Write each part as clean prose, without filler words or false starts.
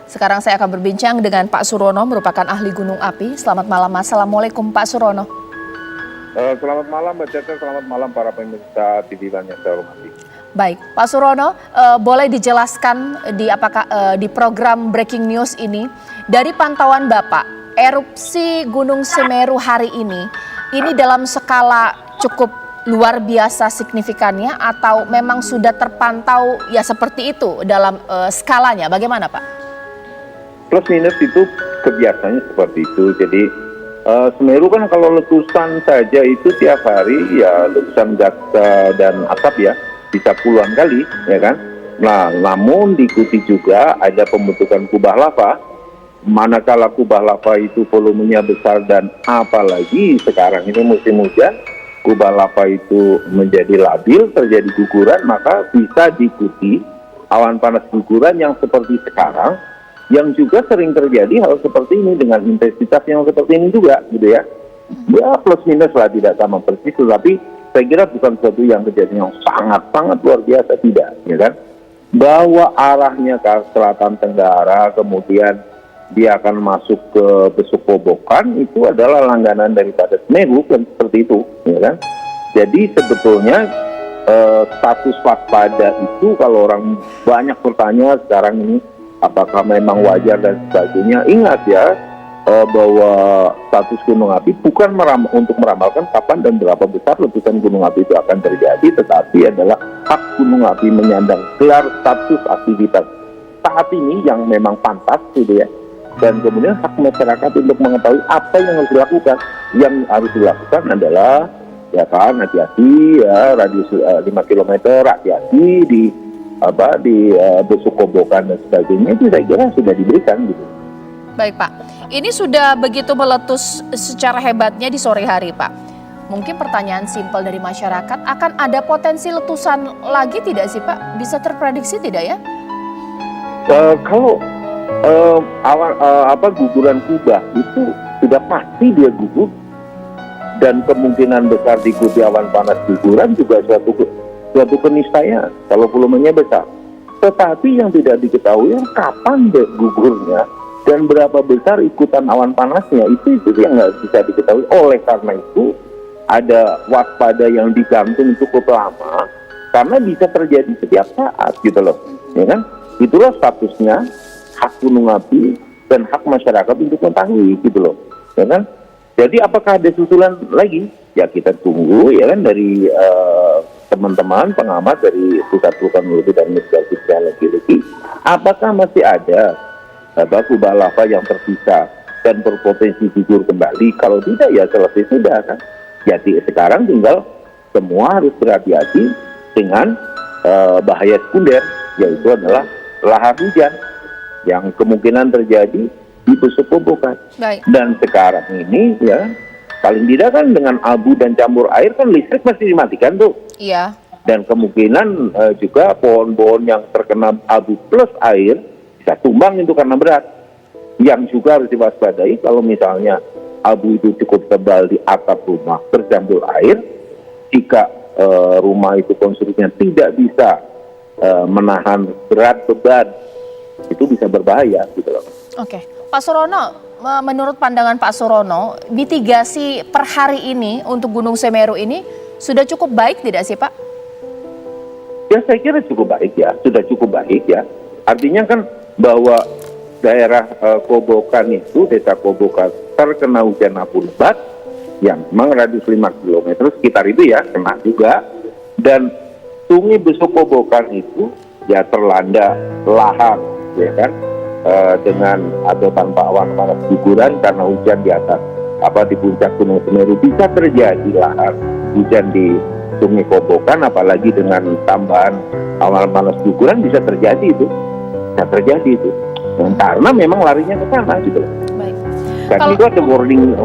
Sekarang saya akan berbincang dengan Pak Surono, merupakan ahli gunung api. Selamat malam, Assalamualaikum Pak Surono. Selamat malam Mbak Caca, selamat malam para pemirsa TV One yang saya hormati. Baik, Pak Surono, boleh dijelaskan di program Breaking News ini, dari pantauan Bapak, erupsi Gunung Semeru hari ini dalam skala cukup luar biasa signifikannya atau memang sudah terpantau ya seperti itu dalam skalanya, bagaimana Pak? Plus minus itu kebiasaannya seperti itu. Jadi Semeru kan kalau letusan saja itu tiap hari ya letusan gas dan asap ya bisa puluhan kali ya kan. Nah namun diikuti juga ada pembentukan kubah lava. Manakala kubah lava itu volumenya besar dan apalagi sekarang ini musim hujan, kubah lava itu menjadi labil, terjadi guguran, maka bisa diikuti awan panas guguran yang seperti sekarang, yang juga sering terjadi hal seperti ini dengan intensitas yang seperti ini juga gitu ya. Ya plus minus lah, tidak sama persis, tapi saya kira bukan sesuatu yang kejadian yang sangat luar biasa, tidak ya kan. Bahwa arahnya ke selatan tenggara kemudian dia akan masuk ke Besuk Kobokan itu adalah langganan daripada Semeru kan, seperti itu ya kan. Jadi sebetulnya status waspada itu kalau orang banyak bertanya sekarang ini apakah memang wajar dan sebagainya, ingat ya bahwa status gunung api bukan untuk meramalkan kapan dan berapa besar letusan gunung api itu akan terjadi, tetapi adalah hak gunung api menyandang gelar status aktivitas saat ini yang memang pantas gitu ya. Dan kemudian hak masyarakat untuk mengetahui apa yang harus dilakukan. Yang harus dilakukan adalah ya kan, hati-hati ya, radius 5 km, hati-hati di Besuk Kobokan dan sebagainya, itu saya kira sudah diberikan gitu. Baik Pak, ini sudah begitu meletus secara hebatnya di sore hari Pak. Mungkin pertanyaan simpel dari masyarakat, akan ada potensi letusan lagi tidak sih Pak? Bisa terprediksi tidak ya? Kalau guguran kubah itu sudah pasti dia gugur, dan kemungkinan besar diikuti awan panas guguran juga suatu keniscayaan kalau volumenya besar. Tetapi yang tidak diketahui kapan gugurnya dan berapa besar ikutan awan panasnya, itu yang nggak bisa diketahui. Oleh karena itu ada waspada yang digantung cukup lama karena bisa terjadi setiap saat gitu loh, ya kan? Itulah statusnya hak gunung api dan hak masyarakat untuk mengetahui gitu loh, ya kan? Jadi apakah ada susulan lagi? Ya kita tunggu ya kan dari teman-teman pengamat dari Pusat Vulkanologi dan Mitigasi Geologi, apakah masih ada kubah lava yang tersisa dan berpotensi gugur kembali? Kalau tidak ya selesai sudah kan. Jadi sekarang tinggal semua harus berhati-hati dengan bahaya sekunder, yaitu adalah lahar hujan yang kemungkinan terjadi di Besuk Kobokan. Dan sekarang ini ya paling tidak kan dengan abu dan campur air kan listrik masih dimatikan tuh. Iya. Dan kemungkinan juga pohon-pohon yang terkena abu plus air bisa tumbang itu karena berat. Yang juga harus diwaspadai kalau misalnya abu itu cukup tebal di atap rumah tercampur air, jika rumah itu konstruksinya tidak bisa menahan berat beban, itu bisa berbahaya gitu loh. Oke, Pak Surono, menurut pandangan Pak Surono, mitigasi per hari ini untuk Gunung Semeru ini sudah cukup baik tidak sih Pak? Ya saya kira cukup baik ya, sudah cukup baik ya. Artinya kan bahwa daerah Kobokan itu, desa Kobokan terkena hujan abu lebat yang memang radius 5 km sekitar itu ya, kena juga. Dan Sungai Besuk Kobokan itu ya terlanda lahar ya kan, dengan atau tanpa awan panas guguran karena hujan di atas di puncak Gunung Semeru. Bisa terjadi lahar hujan di Sungai Kobokan, apalagi dengan tambahan awan panas guguran bisa terjadi itu. Karena memang larinya ke sana gitu. Baik. Dan itu ada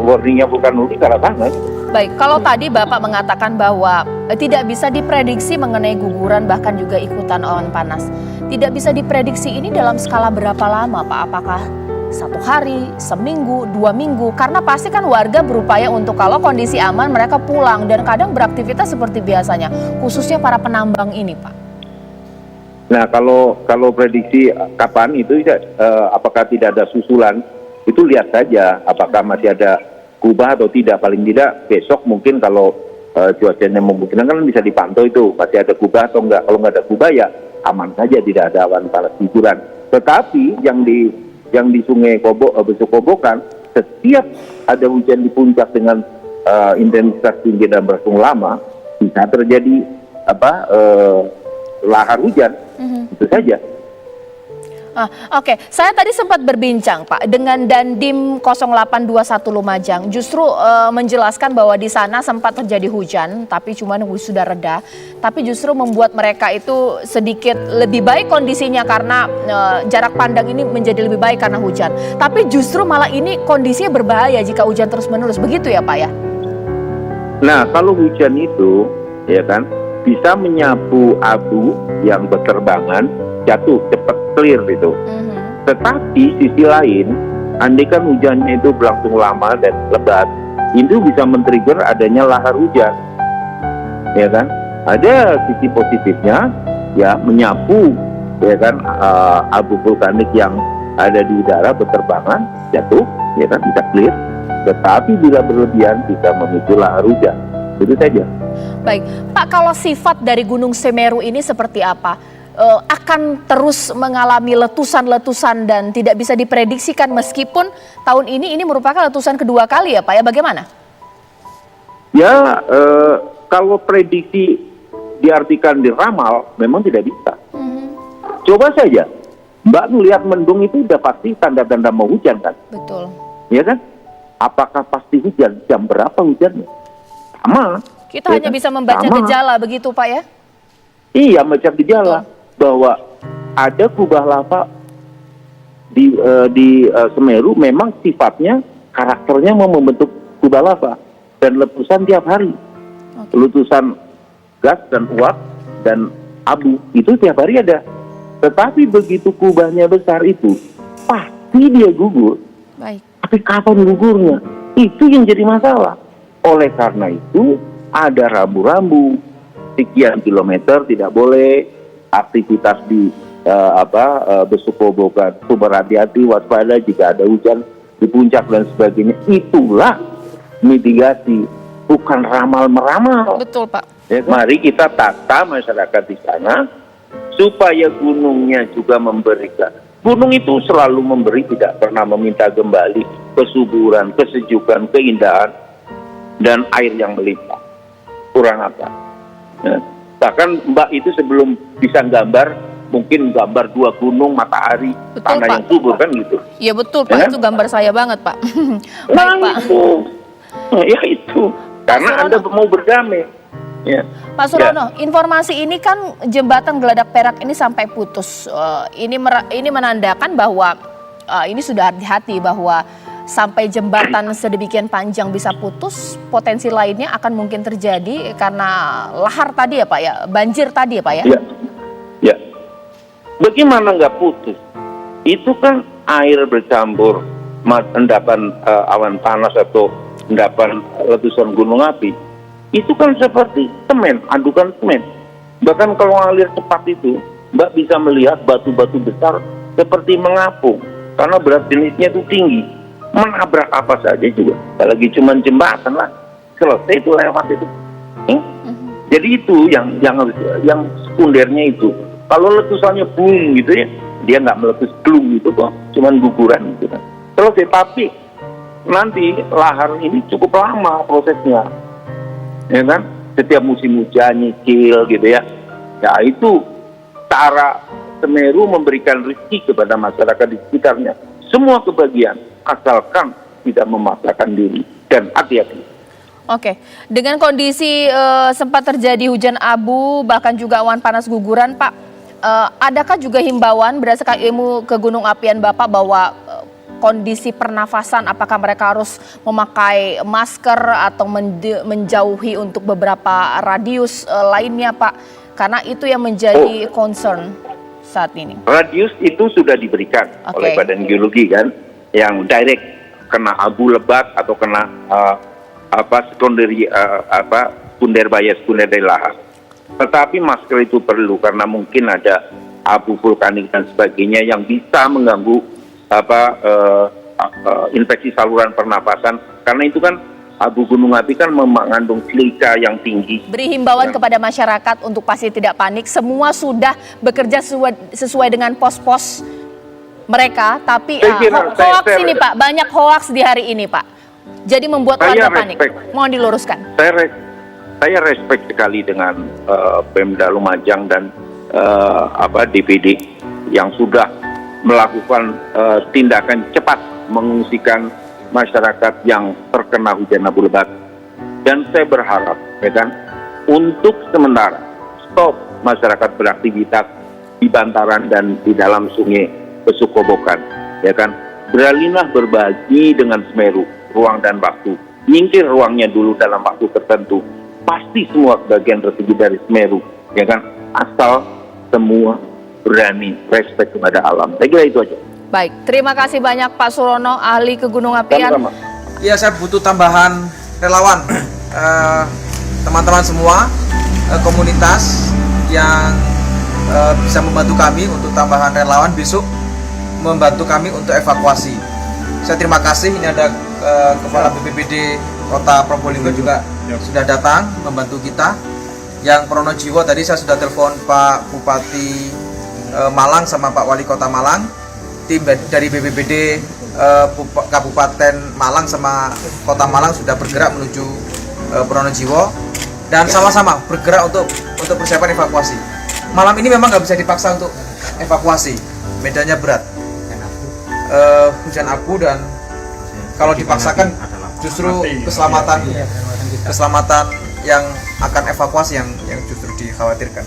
warningnya vulkanologi ke arah sana. Baik, kalau tadi Bapak mengatakan bahwa tidak bisa diprediksi mengenai guguran bahkan juga ikutan awan panas. Tidak bisa diprediksi ini dalam skala berapa lama Pak? Apakah 1 hari, seminggu, 2 minggu? Karena pasti kan warga berupaya untuk kalau kondisi aman mereka pulang dan kadang beraktivitas seperti biasanya. Khususnya para penambang ini Pak. Nah, kalau prediksi kapan itu apakah tidak ada susulan, itu lihat saja apakah masih ada kubah atau tidak. Paling tidak besok mungkin kalau cuacanya memungkinkan kan bisa dipantau itu masih ada kubah atau enggak. Kalau nggak ada kubah ya aman saja, tidak ada awan panas guguran. Tetapi yang di Sungai Besuk Kobokan, setiap ada hujan di puncak dengan intensitas tinggi dan berlangsung lama, bisa terjadi lahar hujan. Itu saja. Oke, saya tadi sempat berbincang Pak dengan Dandim 0821 Lumajang, justru menjelaskan bahwa di sana sempat terjadi hujan, tapi cuma sudah reda, tapi justru membuat mereka itu sedikit lebih baik kondisinya karena jarak pandang ini menjadi lebih baik karena hujan. Tapi justru malah ini kondisinya berbahaya jika hujan terus-menerus, begitu ya Pak ya? Nah, kalau hujan itu, ya kan, bisa menyapu abu yang berterbangan, jatuh cepat clear gitu. Tetapi sisi lain, andai kan hujannya itu berlangsung lama dan lebat, itu bisa men-trigger adanya lahar hujan, ya kan? Ada sisi positifnya, ya menyapu, ya kan, abu vulkanik yang ada di udara berterbangan, jatuh, ya kan, bisa clear. Tetapi bila berlebihan bisa memicu lahar hujan. Itu saja. Baik, Pak, kalau sifat dari Gunung Semeru ini seperti apa? Akan terus mengalami letusan-letusan dan tidak bisa diprediksikan meskipun tahun ini merupakan letusan kedua kali ya Pak ya, bagaimana? Ya, kalau prediksi diartikan diramal memang tidak bisa. Coba saja, Mbak melihat mendung itu udah pasti tanda-tanda mau hujan kan? Betul. Ya kan? Apakah pasti hujan? Jam berapa hujannya? Sama. Kita hanya bisa membaca gejala begitu Pak ya? Iya, macam gejala. Bahwa ada kubah lava di Semeru memang sifatnya, karakternya mau membentuk kubah lava dan letusan tiap hari. Letusan gas dan uap dan abu itu tiap hari ada. Tetapi begitu kubahnya besar itu pasti dia gugur. Baik. Tapi kapan gugurnya? Itu yang jadi masalah. Oleh karena itu ada rambu-rambu sekian kilometer tidak boleh aktivitas di Besuk Kobokan, berhati-hati, waspada jika ada hujan di puncak dan sebagainya. Itulah mitigasi, bukan ramal-meramal. Betul Pak. Ya, mari kita tata masyarakat di sana supaya gunungnya juga memberikan. Gunung itu selalu memberi, tidak pernah meminta kembali kesuburan, kesejukan, keindahan, dan air yang melimpah. Kurang apa? Ya. Bahkan Mbak itu sebelum bisa gambar, mungkin gambar 2 gunung, matahari, betul, tanah Pak. yang subur kan gitu. Iya betul Pak, Ya? itu gambar saya banget Pak. Nah, Baik Pak. itu. Karena Anda mau berdamai. Ya. Pak Surono, informasi ini kan jembatan Geladak Perak ini sampai putus. Ini menandakan bahwa ini sudah hati-hati bahwa sampai jembatan sedemikian panjang bisa putus, potensi lainnya akan mungkin terjadi karena lahar tadi ya Pak ya, banjir tadi ya Pak ya? Ya. Bagaimana nggak putus? Itu kan air bercampur endapan awan panas atau endapan letusan gunung api. Itu kan seperti semen, adukan semen. Bahkan kalau ngalir cepat itu, Mbak bisa melihat batu-batu besar seperti mengapung. Karena berat jenisnya itu tinggi. Menabrak apa saja juga. Apalagi cuma jembatan lah. Selesai itu lewat itu. Jadi itu yang sekundernya itu. Kalau letusannya boom gitu ya, dia nggak meletus glung gitu kok. Cuman guguran gitu kan. Selesai, tapi nanti lahar ini cukup lama prosesnya. Ya kan, setiap musim hujan nyicil gitu ya. Ya itu cara Semeru memberikan rezeki kepada masyarakat di sekitarnya. Semua kebahagiaan, asalkan tidak memaksakan diri dan hati-hati. Oke, dengan kondisi sempat terjadi hujan abu bahkan juga awan panas guguran Pak, adakah juga himbauan berdasarkan ilmu kegunung apian Bapak bahwa kondisi pernafasan, apakah mereka harus memakai masker atau menjauhi untuk beberapa radius lainnya Pak? Karena itu yang menjadi concern saat ini. Radius itu sudah diberikan oleh Badan Geologi kan, yang direct kena abu lebat atau kena sekunder dari lahar. Tetapi masker itu perlu karena mungkin ada abu vulkanik dan sebagainya yang bisa mengganggu infeksi saluran pernapasan, karena itu kan abu gunung api kan mengandung silika yang tinggi. Beri himbauan kepada masyarakat untuk pasti tidak panik. Semua sudah bekerja sesuai dengan pos-pos mereka, tapi hoax ini Pak, banyak hoax di hari ini Pak. Jadi membuat warga panik. Mohon diluruskan. Saya respect sekali dengan Pemda Lumajang dan DPD yang sudah melakukan tindakan cepat mengungsikan masyarakat yang terkena hujan abu lebat. Dan saya berharap, ya kan, untuk sementara stop masyarakat beraktivitas di bantaran dan di dalam sungai Besukobokan, ya kan. Beralihlah berbagi dengan Semeru ruang dan waktu. Nyingkir ruangnya dulu dalam waktu tertentu. Pasti semua bagian rezeki dari Semeru, ya kan. Asal semua berani respect kepada alam. Saya kira itu aja. Baik, terima kasih banyak Pak Surono, ahli kegunung apian. Iya, saya butuh tambahan relawan, teman-teman semua, komunitas yang bisa membantu kami untuk tambahan relawan besok, membantu kami untuk evakuasi. Saya terima kasih, ini ada Kepala BPBD Kota Probolinggo juga sudah datang membantu kita. Yang Pronojiwo tadi saya sudah telepon Pak Bupati Malang sama Pak Wali Kota Malang. Tim dari BPBD Kabupaten Malang sama Kota Malang sudah bergerak menuju Pronojiwo dan sama-sama bergerak untuk persiapan evakuasi. Malam ini memang nggak bisa dipaksa untuk evakuasi, medannya berat, hujan abu, dan kalau dipaksakan justru keselamatan yang akan evakuasi yang justru dikhawatirkan.